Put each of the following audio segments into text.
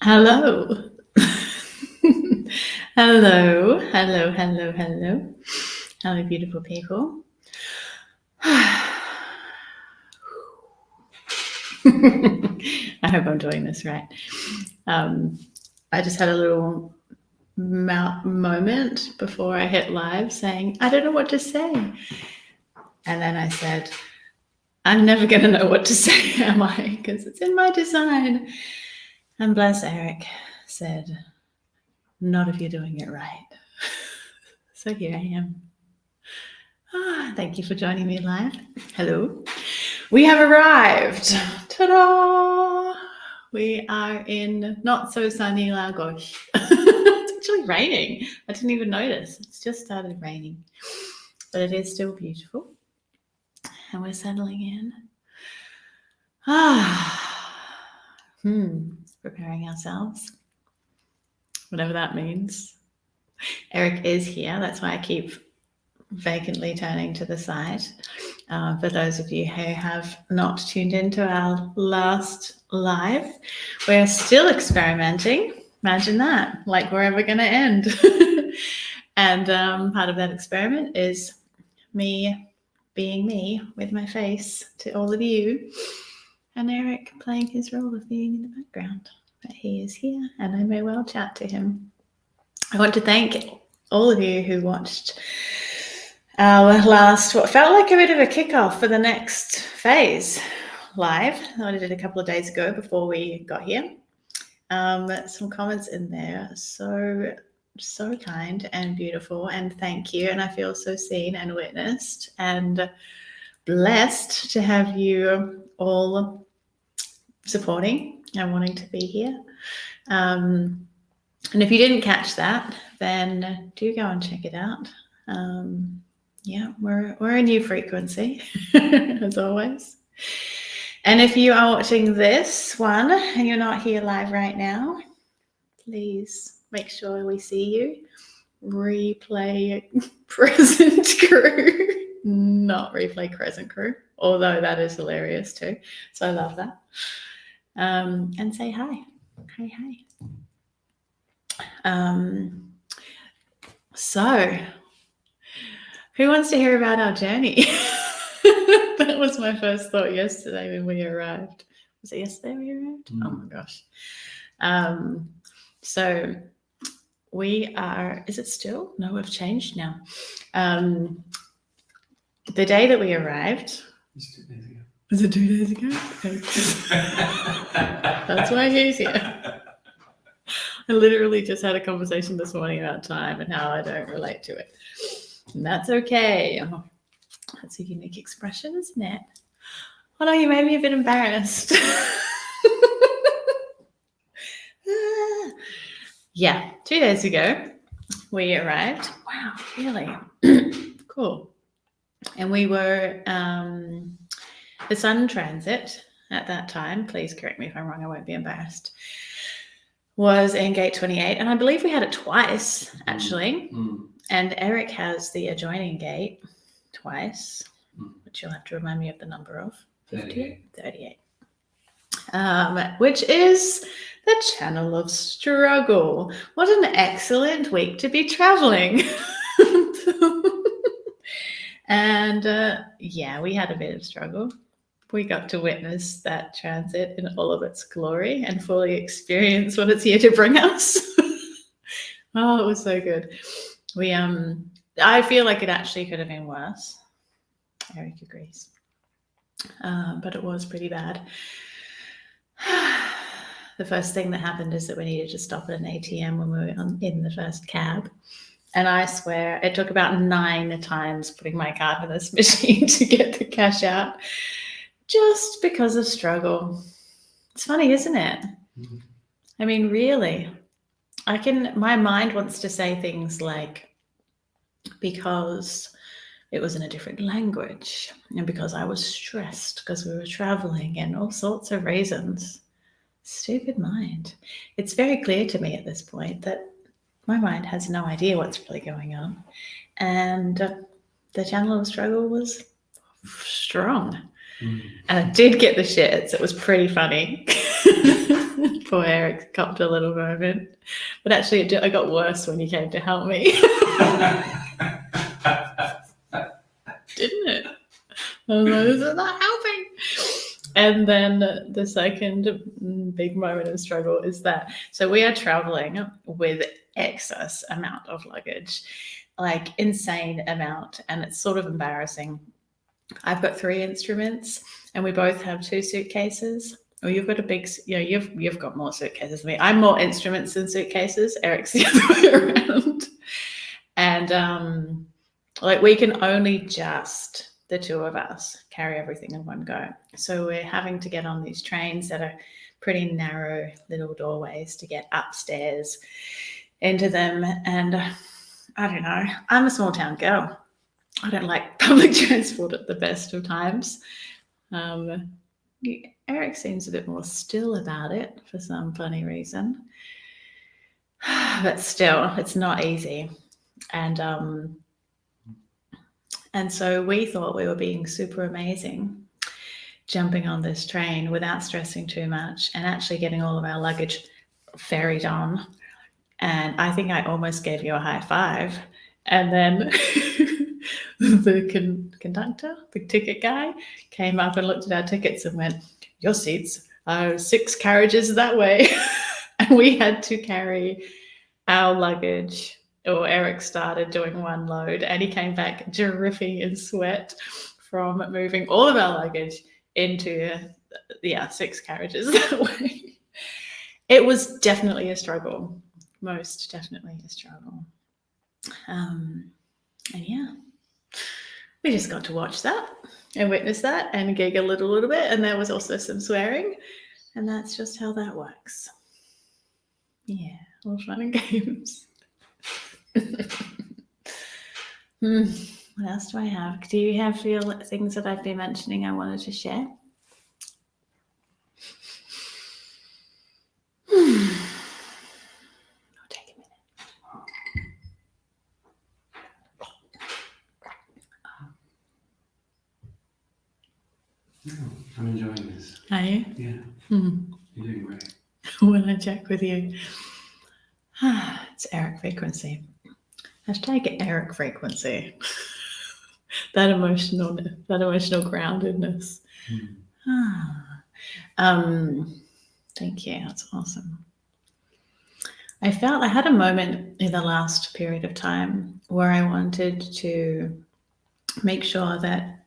Hello. Hello. Hello, beautiful people. I hope I'm doing this right. I just had a little moment before I hit live saying, I don't know what to say. And then I said, I'm never going to know what to say, am I? Because it's in my design. And bless Erik said, not if you're doing it right. So here I am. Thank you for joining me live. Hello. We have arrived. Ta-da! We are in not so sunny Lagos. It's actually raining. I didn't even notice. It's just started raining. But it is still beautiful. And we're settling in. Preparing ourselves. Whatever that means. Erik is here. That's why I keep vacantly turning to the side. For those of you who have not tuned into our last live, we're still experimenting. Imagine that, like we're ever going to end. And part of that experiment is me being me with my face to all of you, and Erik playing his role of being in the background. But he is here, and I may well chat to him. I want to thank all of you who watched our last, what felt like a bit of a kickoff for the next phase live. I did it a couple of days ago before we got here. Some comments in there, so kind and beautiful, and thank you. And I feel so seen and witnessed and blessed to have you all supporting and wanting to be here. And if you didn't catch that, then do go and check it out. Yeah, we're a new frequency, as always. And if you are watching this one and you're not here live right now, please make sure we see you. Replay present crew, not replay crescent crew, although that is hilarious too. So I love that. And say hi. Hi. So who wants to hear about our journey? That was my first thought yesterday when we arrived. Was it yesterday we arrived? Oh my gosh. So we are, is it still? No, we've changed now. The day that we arrived. It's 2 days ago. Was it 2 days ago? Okay. That's why he's here. I literally just had a conversation this morning about time and how I don't relate to it. And that's okay. Oh, that's a unique expression, isn't it? Oh no, you made me a bit embarrassed. Yeah, 2 days ago we arrived. Wow, really? Cool. And we were the sun transit at that time, please correct me if I'm wrong, I won't be embarrassed, was in gate 28. And I believe we had it twice, actually. And Erik has the adjoining gate twice, which you'll have to remind me of the number of. 38. Which is the channel of struggle. What an excellent week to be traveling. And yeah, we had a bit of struggle. We got to witness that transit in all of its glory and fully experience what it's here to bring us. Oh, it was so good. I feel like it actually could have been worse. Erik agrees. But it was pretty bad. The first thing that happened is that we needed to stop at an ATM when we were in the first cab. And I swear it took about 9 times putting my card in this machine to get the cash out, just because of struggle. It's funny, isn't it? I mean, really, my mind wants to say things like, because it was in a different language, and because I was stressed because we were traveling, and all sorts of reasons. Stupid mind. It's very clear to me at this point that my mind has no idea what's really going on. And the channel of struggle was strong. And I did get the shits. It was pretty funny. Poor Eric copped a little moment. But actually, it got worse when you came to help me. Didn't it? I was like, this is not helping. And then the second big moment of struggle is that, so we are traveling with excess amount of luggage, like insane amount. And it's sort of embarrassing. I've got 3 instruments and we both have 2 suitcases. Or you've got a big, you've got more suitcases than me. I'm more instruments than suitcases. Eric's the other way around. And like we can only just, the 2 of us, carry everything in one go. So we're having to get on these trains that are pretty narrow little doorways to get upstairs into them. And I don't know, I'm a small town girl. I don't like public transport at the best of times. Eric seems a bit more still about it for some funny reason. But still, it's not easy. And so we thought we were being super amazing, jumping on this train without stressing too much and actually getting all of our luggage ferried on. And I think I almost gave you a high five. And then the conductor, the ticket guy, came up and looked at our tickets and went, your seats are 6 carriages that way. And we had to carry our luggage, or Eric started doing one load and he came back dripping in sweat from moving all of our luggage into 6 carriages that way. It was definitely a struggle, most definitely a struggle. And yeah, we just got to watch that and witness that and giggle a little bit, and there was also some swearing, and that's just how that works. Yeah, all fun and games. What else do I have? Do you have things that I've been mentioning I wanted to share? It'll take a minute. No, I'm enjoying this. Are you? Yeah. Mm. You're doing great. When I check with you. It's Eric frequency. Hashtag Eric frequency. that emotional groundedness. Thank you. That's awesome. I felt I had a moment in the last period of time where I wanted to make sure that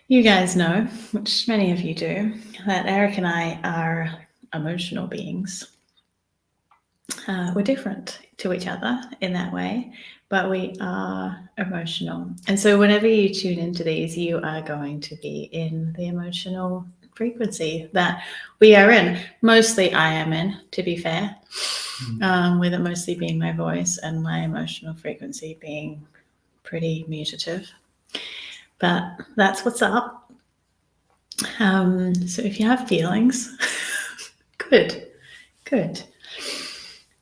you guys know, which many of you do, that Eric and I are emotional beings. We're different to each other in that way, but we are emotional. And so whenever you tune into these, you are going to be in the emotional frequency that we are in. Mostly I am in, to be fair, with it mostly being my voice and my emotional frequency being pretty mutative. But that's what's up. So if you have feelings, good.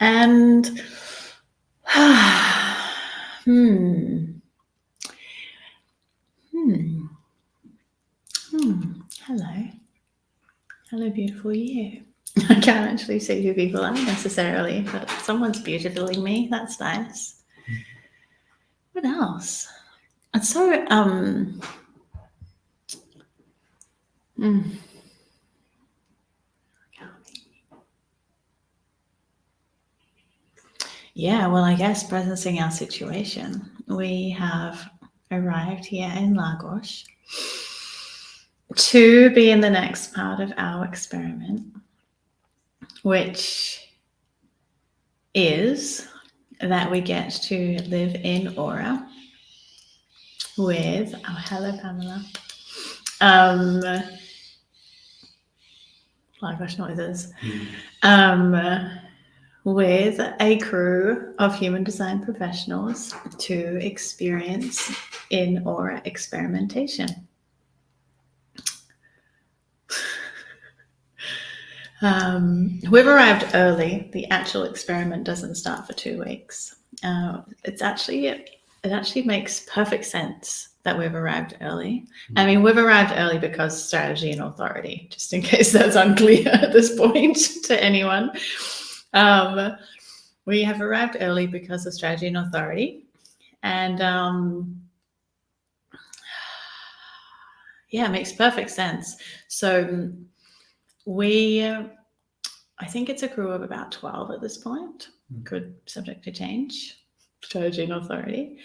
And hello, beautiful you. I can't actually see who people are necessarily, but someone's beautifying me. That's nice. What else? And so, yeah, well, I guess presencing our situation, we have arrived here in Lagos to be in the next part of our experiment, which is that we get to live in aura with, oh, hello, Pamela, Lagos noises, with a crew of human design professionals to experience in aura experimentation. We've arrived early. The actual experiment doesn't start for 2 weeks. It actually makes perfect sense that we've arrived early. I mean, we've arrived early because strategy and authority, just in case that's unclear at this point to anyone. We have arrived early because of strategy and authority. And yeah, it makes perfect sense. So I think it's a crew of about 12 at this point, could subject to change, strategy and authority.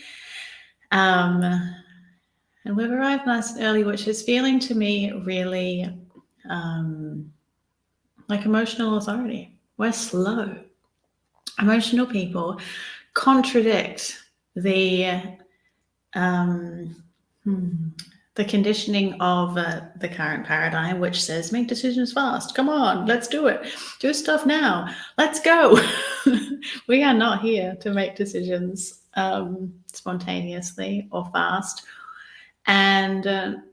And we've arrived nice and early, which is feeling to me really like emotional authority. We're slow. Emotional people contradict the conditioning of the current paradigm, which says make decisions fast. Come on, let's do it. Do stuff now. Let's go. We are not here to make decisions spontaneously or fast. And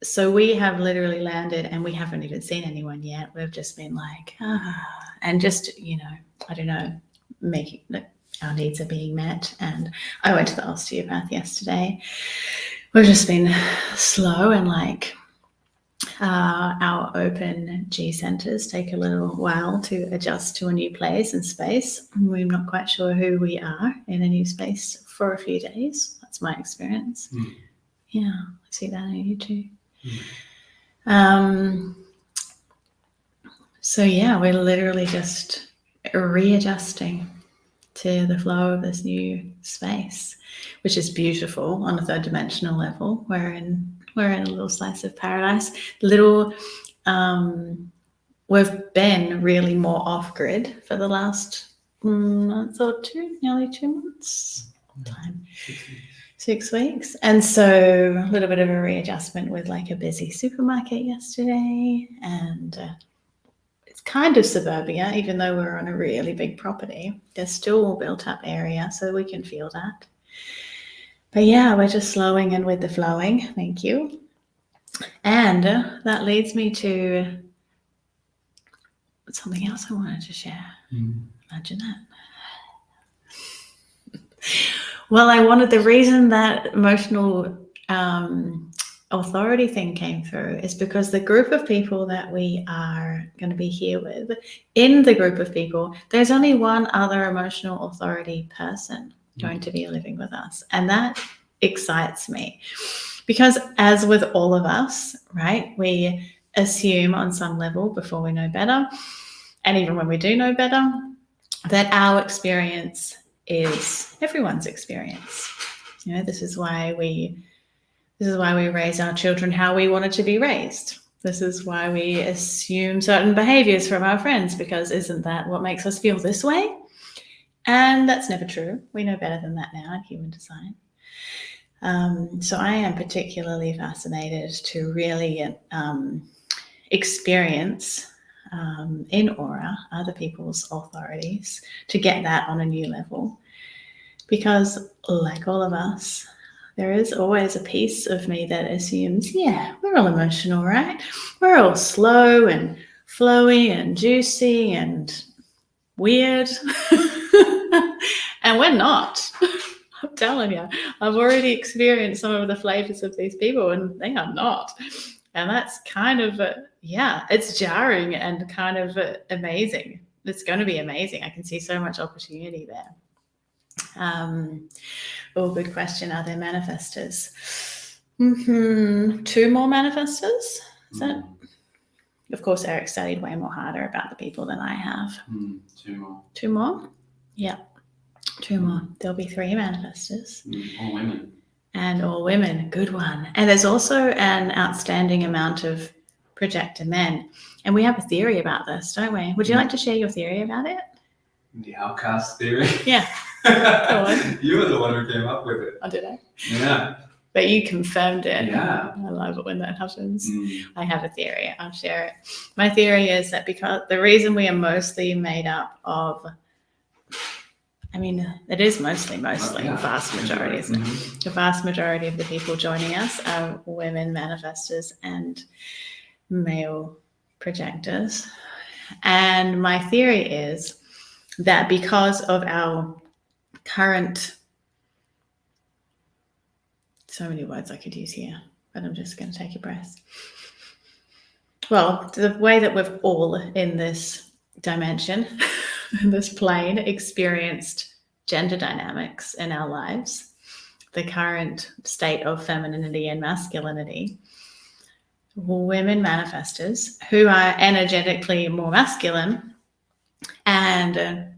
so we have literally landed and we haven't even seen anyone yet. We've just been like, and just, I don't know, making our needs are being met. And I went to the osteopath yesterday. We've just been slow, and like our open G centers take a little while to adjust to a new place and space. We're not quite sure who we are in a new space for a few days. That's my experience. Yeah, I see that in you too. So yeah, we're literally just readjusting to the flow of this new space, which is beautiful on a third dimensional level. We're in a little slice of paradise. We've been really more off grid for the last month or two, nearly 2 months time. 6 weeks. And so a little bit of a readjustment with like a busy supermarket yesterday, and it's kind of suburbia, even though we're on a really big property. There's still built up area, so we can feel that. But yeah, we're just slowing and with the flowing. Thank you. And that leads me to something else I wanted to share. Imagine that. Well, the reason that emotional authority thing came through is because the group of people that we are going to be here with, in the group of people, there's only one other emotional authority person going to be living with us. And that excites me because, as with all of us, right, we assume on some level before we know better, and even when we do know better, that our experience is everyone's experience. This is why we raise our children how we wanted to be raised. This is why we assume certain behaviors from our friends, because isn't that what makes us feel this way? And that's never true. We know better than that now in human design. So I am particularly fascinated to really experience in aura other people's authorities, to get that on a new level. Because like all of us, there is always a piece of me that assumes, yeah, we're all emotional, right? We're all slow and flowy and juicy and weird. And we're not. I'm telling you, I've already experienced some of the flavors of these people, and they are not. And that's kind of, it's jarring and kind of amazing. It's going to be amazing. I can see so much opportunity there. Good question. Are there manifestors? 2 more manifestors? Is that? Of course, Eric studied way more harder about the people than I have. 2 more. 2 more? Yeah. 2 more. There'll be 3 manifestors. All women. And all women. Good one. And there's also an outstanding amount of projector men. And we have a theory about this, don't we? Would you like to share your theory about it? The outcast theory? Yeah. Go on. You were the one who came up with it. Oh, did I? Yeah. But you confirmed it. Yeah. I love it when that happens. I have a theory. I'll share it. My theory is that because the reason we are mostly made up of, it is mostly, vast majority, isn't it? The vast majority of the people joining us are women manifestors and male projectors. And my theory is that because of our current So many words I could use here, but I'm just going to take a breath. Well, the way that we've all in this dimension, in this plane, experienced gender dynamics in our lives, the current state of femininity and masculinity, women manifestors who are energetically more masculine and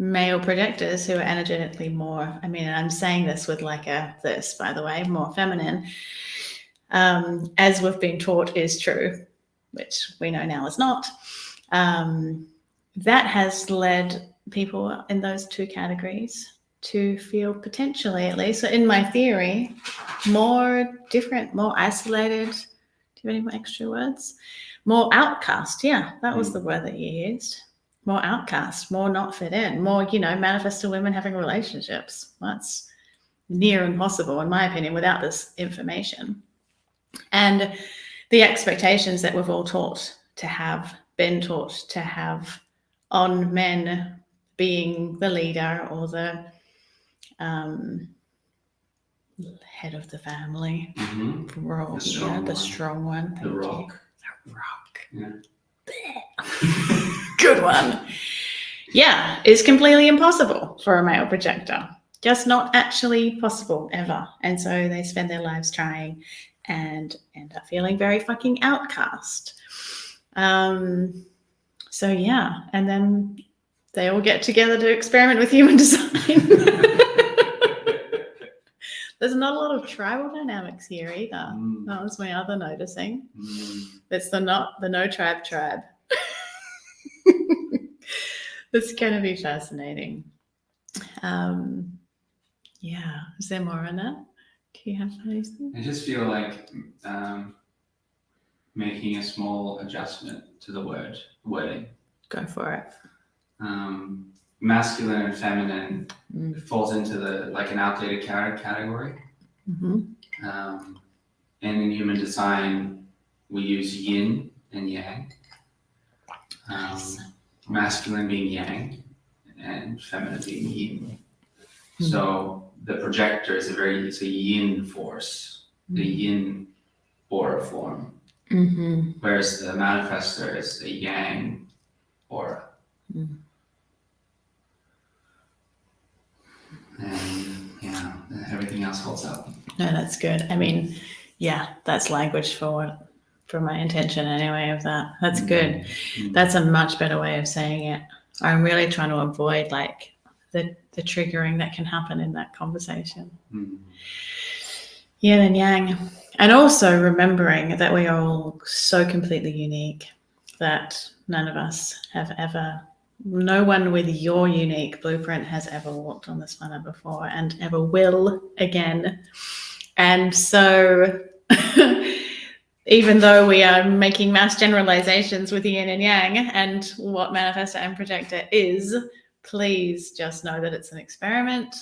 male projectors who are energetically more, I'm saying this with like this, by the way, more feminine, as we've been taught is true, which we know now is not. That has led people in those two categories to feel potentially, at least, so in my theory, more different, more isolated. Do you have any more extra words? More outcast. Yeah, that was the word that you used. More outcast, more not fit in, more, manifestor women having relationships. That's near impossible, in my opinion, without this information. And the expectations that we've all been taught to have on men being the leader or the head of the family, role, the strong one. The rock. The rock. Yeah. Good one. Yeah, it's completely impossible for a male projector. Just not actually possible ever. And so they spend their lives trying and end up feeling very fucking outcast. So yeah, and then they all get together to experiment with human design. There's not a lot of tribal dynamics here either. That was my other noticing. It's the no tribe. It's going to be fascinating. Yeah, is there more on that? Do you have anything? I just feel like making a small adjustment to the wording. Go for it. Masculine and feminine falls into an outdated category. And in human design, we use yin and yang. Masculine being yang and feminine being yin. So the projector is it's a yin force, the yin aura form. Whereas the manifestor is a yang aura. And everything else holds up. No, that's good. That's language for my intention anyway of that. That's good. That's a much better way of saying it. I'm really trying to avoid the triggering that can happen in that conversation. Yin and yang. And also remembering that we are all so completely unique that none of us have ever, no one with your unique blueprint has ever walked on this planet before and ever will again. And so even though we are making mass generalizations with yin and yang and what manifestor and projector is, please just know that it's an experiment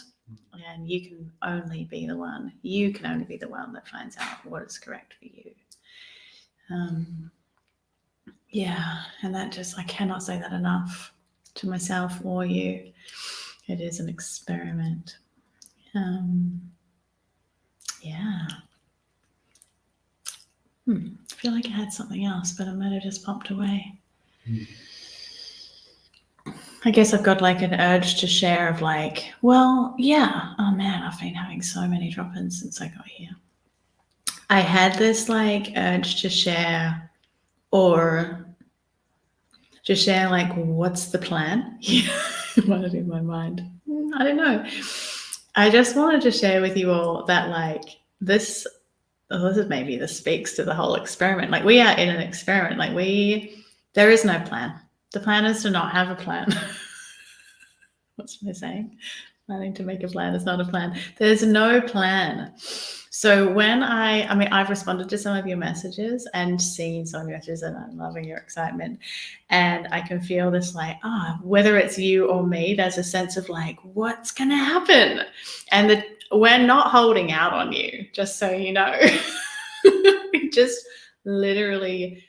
and you can only be the one that finds out what is correct for you. And that just, I cannot say that enough to myself or you. It is an experiment. I feel like I had something else, but it might have just popped away. I guess I've got an urge to share of I've been having so many drop-ins since I got here. I had this urge to share or just share what's the plan? What is in my mind? I don't know. I just wanted to share with you all that this speaks to the whole experiment. We are in an experiment. There is no plan. The plan is to not have a plan. What's I saying? Planning to make a plan is not a plan. There's no plan. So when I've responded to some of your messages and seen some of your messages, and I'm loving your excitement. And I can feel this whether it's you or me, there's a sense of what's going to happen? And we're not holding out on you, just so you know. We just literally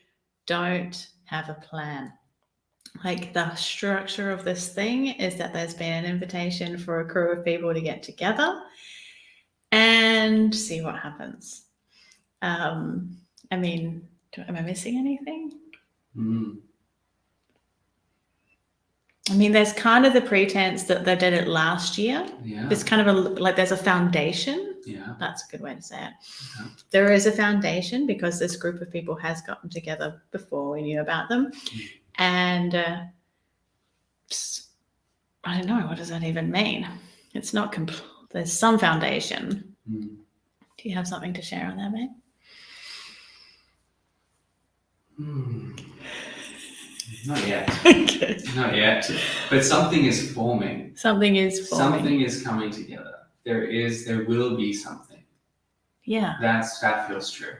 don't have a plan. The structure of this thing is that there's been an invitation for a crew of people to get together and see what happens. I mean, am I missing anything? I mean, there's kind of the pretense that they did it last year. Yeah. There's kind of there's a foundation. Yeah. That's a good way to say it. Yeah. There is a foundation because this group of people has gotten together before we knew about them. And I don't know, what does that even mean? It's not there's some foundation. Do you have something to share on that, mate? Not yet. Okay. Not yet. But something is forming. Something is forming. Something is coming together. There will be something. Yeah. That feels true.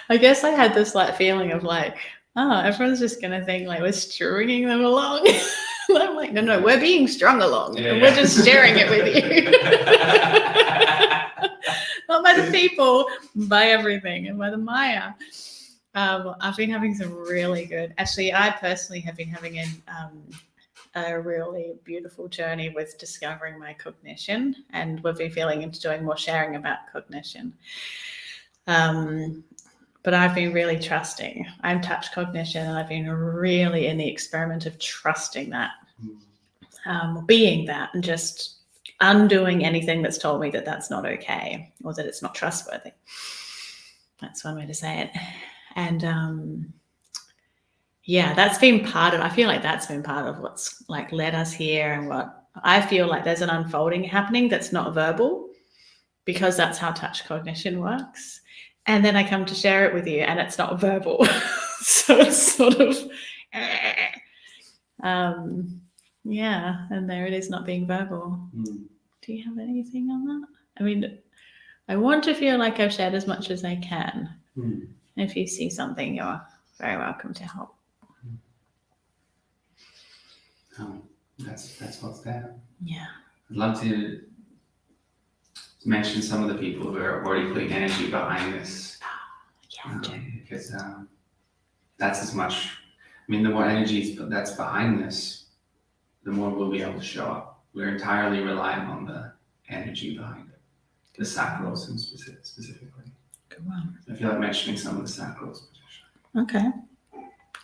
I guess I had this feeling of everyone's just gonna think we're stringing them along. I'm like, no, we're being strung along, and we're just sharing it with you. Not by the people, by everything, and by the Maya. I've been having some really good. Actually, I personally have been having a really beautiful journey with discovering my cognition, and we've been feeling into doing more sharing about cognition. But I've been really trusting. I'm touch cognition, and I've been really in the experiment of trusting that, being that, and just undoing anything that's told me that that's not okay or that it's not trustworthy. That's one way to say it. And that's been part of. I feel like that's been part of what's led us here, and what I feel like there's an unfolding happening that's not verbal, because that's how touch cognition works. And then I come to share it with you, and it's not verbal. So it's sort of, and there it is, not being verbal. Do you have anything on that? I mean, I want to feel like I've shared as much as I can. If you see something, you're very welcome to help. Oh, that's what's there. Yeah. I'd love to mention some of the people who are already putting energy behind this. Because that's as much. I mean, the more energy that's behind this, the more we'll be able to show up. We're entirely reliant on the energy behind it, the sacrals specifically. Come on. I feel like mentioning some of the sacrals. Okay.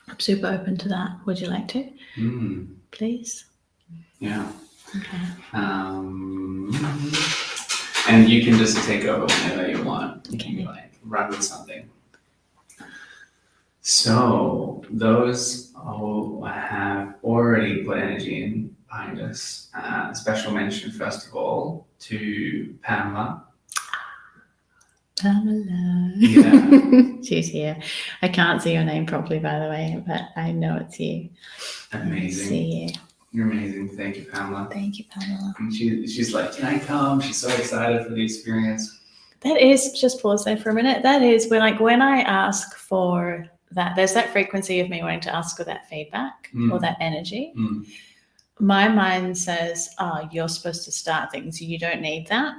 I'm super open to that. Would you like to? Please. Yeah. Okay. And you can just take over whenever you want. You can run with something. So those who have already put energy in behind us, special mention first of all to Pamela. Yeah. She's here. I can't see your name properly, by the way, but I know it's you. Amazing. See you. You're amazing. Thank you, Pamela. Thank you, Pamela. And she's like, can I come? She's so excited for the experience. That is, just pause there for a minute. That is when I ask for that, there's that frequency of me wanting to ask for that feedback or that energy. My mind says, you're supposed to start things. You don't need that.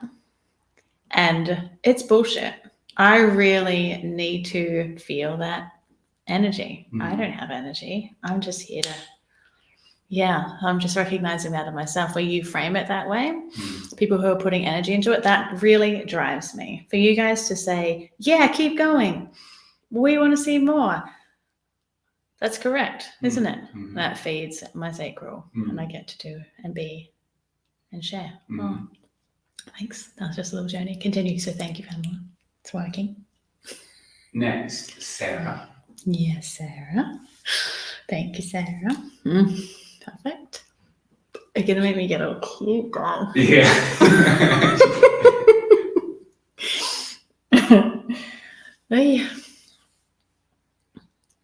And it's bullshit. I really need to feel that energy. I don't have energy. I'm just here to, I'm just recognizing that in myself. Where you frame it that way, people who are putting energy into it, that really drives me. For you guys to say, keep going. We want to see more. That's correct, isn't it? That feeds my sacral, and I get to do and be and share. Oh, thanks. That was just a little journey. Continue. So thank you, Pamela. It's working. Next, Sarah. Yes, Sarah. Thank you, Sarah. Perfect. You're going to make me get all cute, girl. Yeah.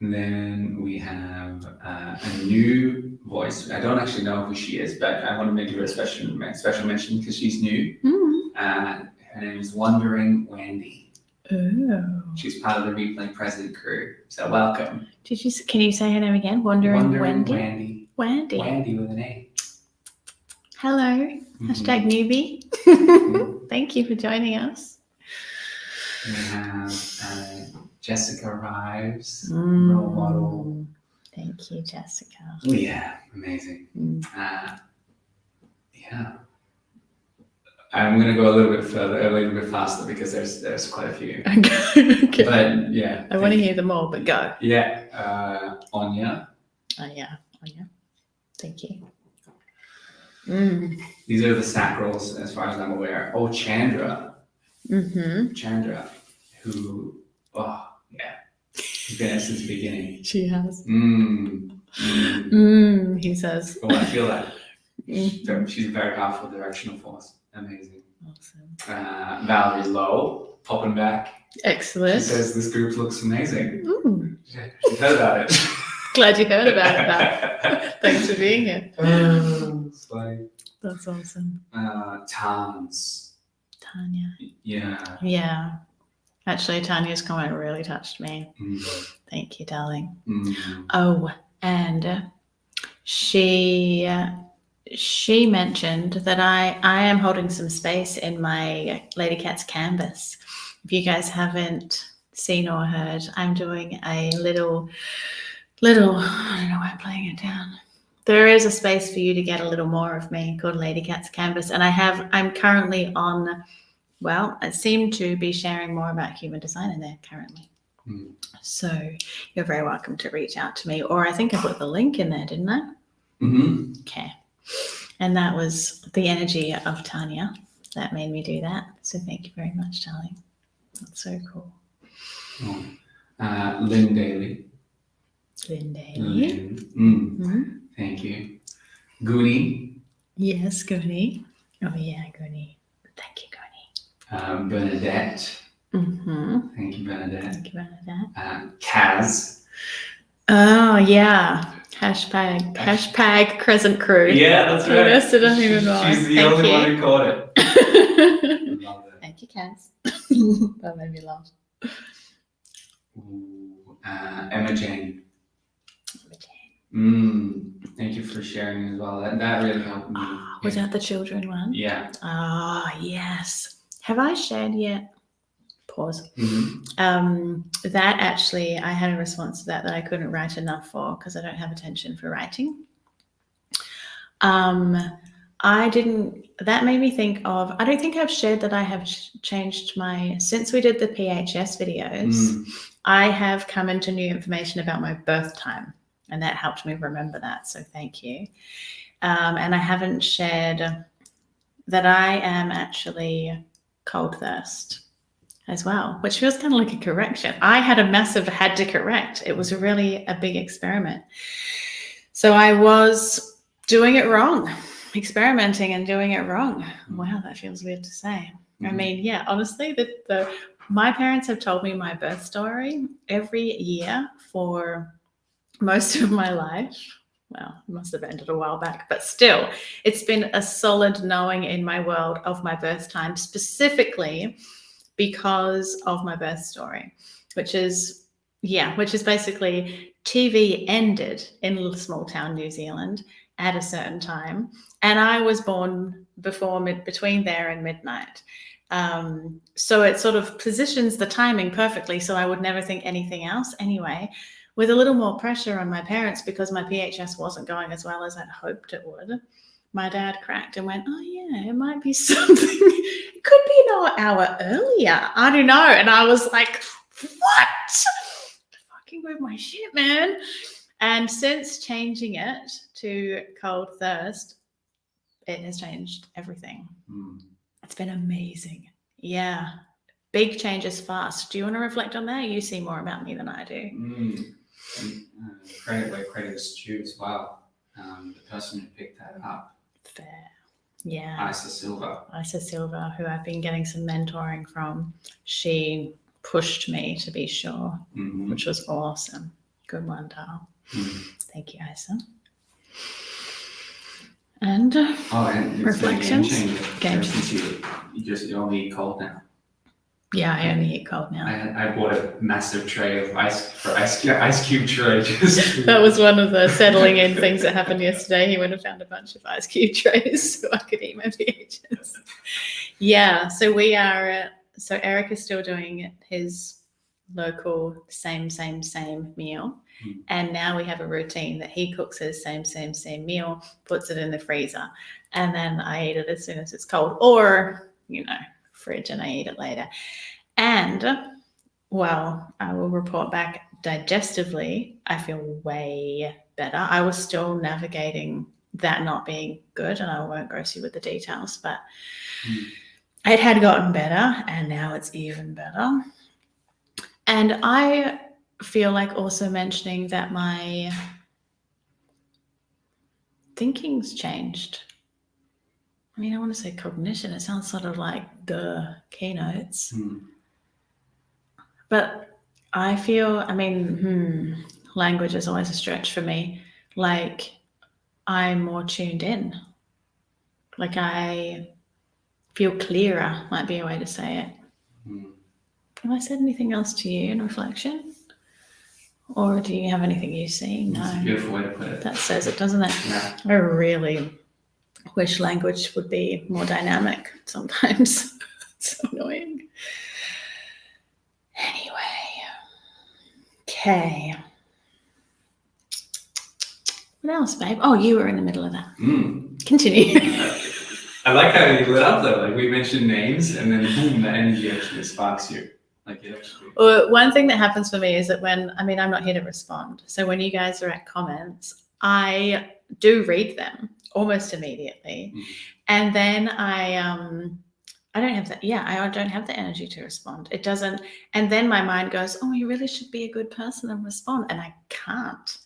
Then we have a new voice. I don't actually know who she is, but I want to make her a special mention because she's new. Her name is Wandering Wendy. Oh. She's part of the Replay Present crew. So welcome. Can you say her name again? Wandering Wendy. Wendy. Wendy with an A. Hello. Hashtag newbie. Thank you for joining us. We have Jessica Rives, role model. Thank you, Jessica. Oh, yeah, amazing. I'm going to go a little bit faster because there's quite a few. Okay. But yeah. I want to hear them all, but go. Yeah. Anya. Oh, yeah. Thank you. These are the sacrals as far as I'm aware. Oh, Chandra. Mm-hmm. Chandra, who, she's been there since the beginning. She has. He says. Oh, I feel that. She's a very powerful directional force. Amazing. Awesome. Valerie Lowe, popping back. Excellent. She says this group looks amazing. Ooh. She's heard about it. Glad you heard about it, though. Thanks for being here. It's funny. That's awesome. Tans. Tanya. Yeah. Yeah. Actually, Tanya's comment really touched me. Thank you, darling. Oh, and she mentioned that I am holding some space in my Lady Cat's canvas. If you guys haven't seen or heard, I'm doing a little, I don't know why I'm playing it down. There is a space for you to get a little more of me called Lady Cat's Canvas. And I'm currently on, well, I seem to be sharing more about human design in there currently. So you're very welcome to reach out to me. Or I think I put the link in there, didn't I? Mm-hmm. Okay. And that was the energy of Tanya that made me do that. So thank you very much, darling. That's so cool. Lynn Daly. Thank you. Goonie. Yes, Goonie. Oh, yeah, Goonie. Thank you, Goonie. Bernadette. Thank you, Bernadette. Thank you, Bernadette. Kaz. Oh, yeah. Hashtag Crescent Crew. Yeah, that's right. Yes, I don't even know. She's the only one who caught it. Love it. Thank you, Kaz. That made me laugh. Emma Jane. Thank you for sharing as well. That really helped me. Was that the children one? Yeah. Oh, yes. Have I shared yet? Pause. That actually, I had a response to that I couldn't write enough for because I don't have attention for writing. That made me think of, I don't think I've shared that I have changed since we did the PHS videos, I have come into new information about my birth time, and that helped me remember that. So thank you. And I haven't shared that I am actually cold thirst as well, which feels kind of like a correction. I had to correct. It was really a big experiment. So I was doing it wrong, experimenting and doing it wrong. Wow, that feels weird to say. I mean, yeah, honestly, my parents have told me my birth story every year for most of my life. Well, it must have ended a while back, but still, it's been a solid knowing in my world of my birth time, specifically because of my birth story, which is basically TV ended in small town New Zealand at a certain time, and I was born between there and midnight. So it sort of positions the timing perfectly, so I would never think anything else anyway, with a little more pressure on my parents because my PHS wasn't going as well as I'd hoped it would. My dad cracked and went, oh yeah, it might be something. It could be an hour earlier. I don't know. And I was like, what? Fucking with my shit, man. And since changing it to cold thirst, it has changed everything. It's been amazing. Yeah. Big changes fast. Do you want to reflect on that? You see more about me than I do. Credit is due as well. The person who picked that up. Fair. Yeah. Isa Silva, who I've been getting some mentoring from. She pushed me to be sure, which was awesome. Good one, Dal. Thank you, Isa. And reflections. Game changer. You only eat cold now. Yeah, I only eat cold now. I bought a massive tray of ice cube tray. That was one of the settling in things that happened yesterday. He went and found a bunch of ice cube trays so I could eat my PHS. Yeah, so we are. So Erik is still doing his local same meal. And now we have a routine that he cooks his same meal, puts it in the freezer. and then I eat it as soon as it's cold, or, fridge and I eat it later. And, well, I will report back digestively, I feel way better. I was still navigating that not being good, and I won't gross you with the details, but it had gotten better, and now it's even better. And I feel like also mentioning that my thinking's changed. I mean, I want to say cognition. It sounds sort of like the keynotes. But I feel, language is always a stretch for me. Like, I'm more tuned in. Like, I feel clearer, might be a way to say it. Have I said anything else to you in reflection? Or do you have anything you see? No. That's a beautiful way to put it. That says it, doesn't it? Yeah. I really wish language would be more dynamic sometimes. It's so annoying. Anyway. Okay. What else, babe? Oh, you were in the middle of that. Continue. I like how you lit up though. Like we mentioned names, and then boom, the energy actually sparks you. Like it actually. Well, one thing that happens for me is that I'm not here to respond. So when you guys are at comments, I do read them almost immediately, and then I don't have that. Yeah, I don't have the energy to respond. It doesn't. And then my mind goes, "Oh, you really should be a good person and respond," and I can't.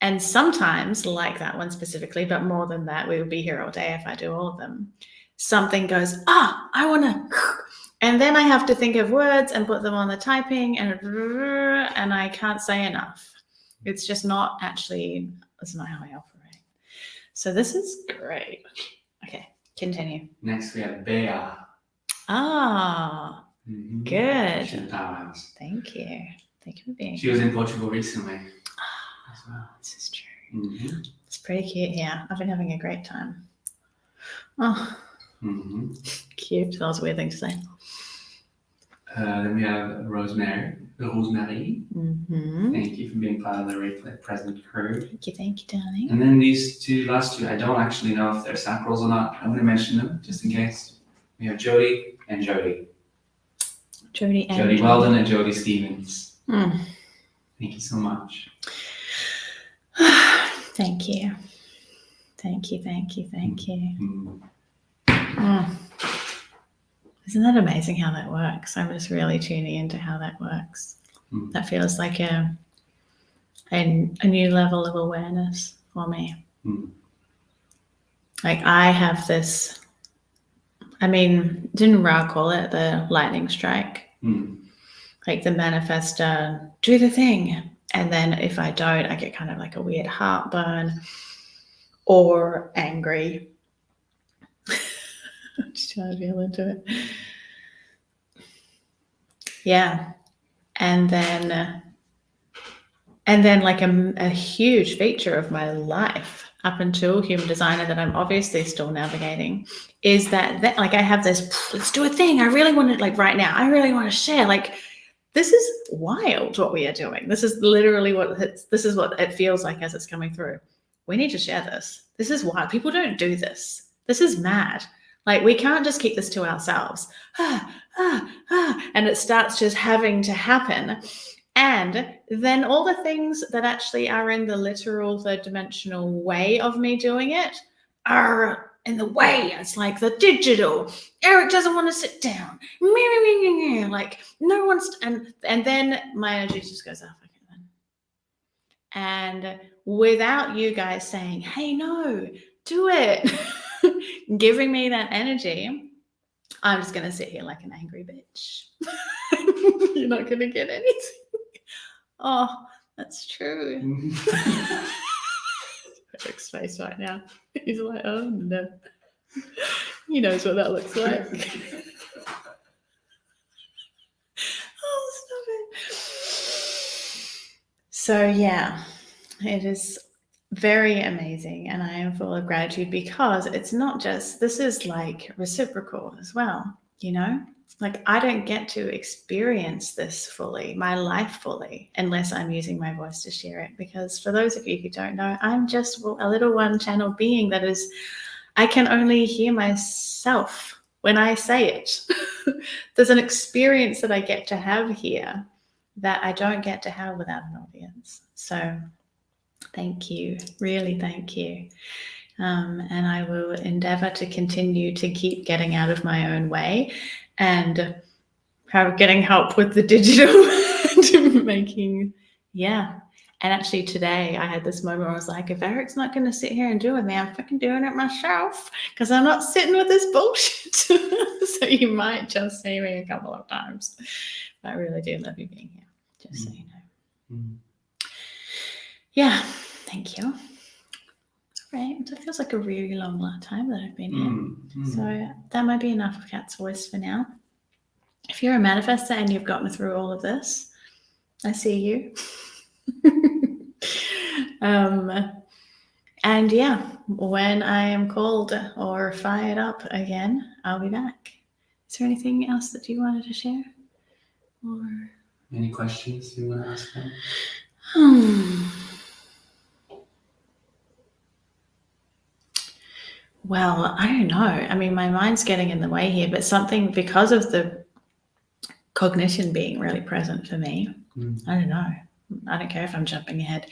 And sometimes, like that one specifically, but more than that, we would be here all day if I do all of them. Something goes, I want to, and then I have to think of words and put them on the typing, and I can't say enough. It's just not actually, that's not how I operate. So this is great. Okay, continue. Next we have Bea. Good. She's in powerhouse. Thank you. Thank you for being here. She was in Portugal recently as well. This is true. It's pretty cute here. I've been having a great time. Oh, cute. That was a weird thing to say. Then we have Rosemary. Thank you for being part of the Replay Present crew. Thank you, darling. And then these last two, I don't actually know if they're sacrals or not. I'm going to mention them just in case. We have Jody and Jody. Jody Weldon and Jody Stevens. Thank you so much. Thank you. Thank you. Isn't that amazing how that works? I'm just really tuning into how that works. That feels like a new level of awareness for me. Like I have this, didn't Ra call it the lightning strike? Like the manifestor, do the thing. And then if I don't, I get kind of like a weird heartburn or angry. I'm just trying to feel into it. Yeah. And then like a huge feature of my life up until Human Designer that I'm obviously still navigating is that like I have this, let's do a thing. I really want to, like right now, I really want to share. Like, this is wild what we are doing. This is literally what it feels like as it's coming through. We need to share this. This is wild. People don't do this. This is mad. Like we can't just keep this to ourselves. And it starts just having to happen. And then all the things that actually are in the literal third dimensional way of me doing it are in the way. It's like the digital. Erik doesn't want to sit down. Like no one's, and then my energy just goes up again. And without you guys saying, hey, no, do it, giving me that energy, I'm just going to sit here like an angry bitch. You're not going to get anything. Oh, that's true. Erik's face right now. He's like, oh no. He knows what that looks like. Oh, stop it. So yeah, it is very amazing, and I am full of gratitude because it's not just, this is like reciprocal as well, Like, I don't get to experience this fully, my life fully, unless I'm using my voice to share it. Because for those of you who don't know, I'm just a little one-channel being that is, I can only hear myself when I say it. There's an experience that I get to have here that I don't get to have without an audience. So thank you, really thank you. And I will endeavor to continue to keep getting out of my own way and getting help with the digital and making, yeah. And actually today I had this moment where I was like, if Eric's not going to sit here and do it, man, I'm fucking doing it myself because I'm not sitting with this bullshit. So you might just see me a couple of times. But I really do love you being here, just so you know. Yeah, thank you. Right, it feels like a really long time that I've been here. So that might be enough of Kat's voice for now. If you're a manifestor and you've gotten through all of this, I see you. And yeah, when I am called or fired up again, I'll be back. Is there anything else that you wanted to share? Or any questions you want to ask them? Well, I don't know. I mean, my mind's getting in the way here, but something because of the cognition being really present for me. I don't know. I don't care if I'm jumping ahead.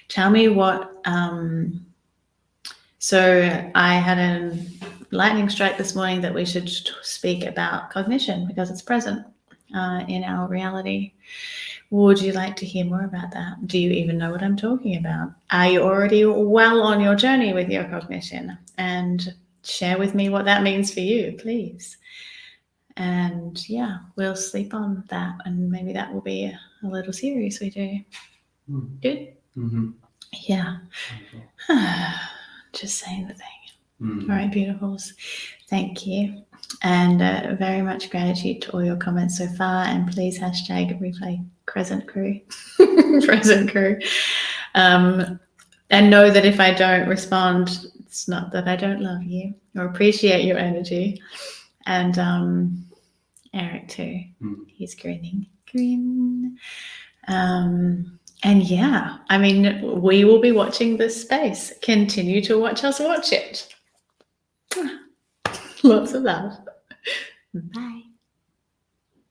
Tell me what. So I had a lightning strike this morning that we should speak about cognition because it's present in our reality. Would you like to hear more about that? Do you even know what I'm talking about? Are you already well on your journey with your cognition? And share with me what that means for you, please. And yeah, we'll sleep on that, and maybe that will be a little series we do. Good? Yeah. Just saying the thing. All right, beautifuls. Thank you. And very much gratitude to all your comments so far. And please hashtag replay Crescent Crew. Crescent Crew. And know that if I don't respond, it's not that I don't love you or appreciate your energy. And Eric too. He's grinning. Grin. And yeah, I mean, we will be watching this space. Continue to watch us watch it. Lots of love. Bye.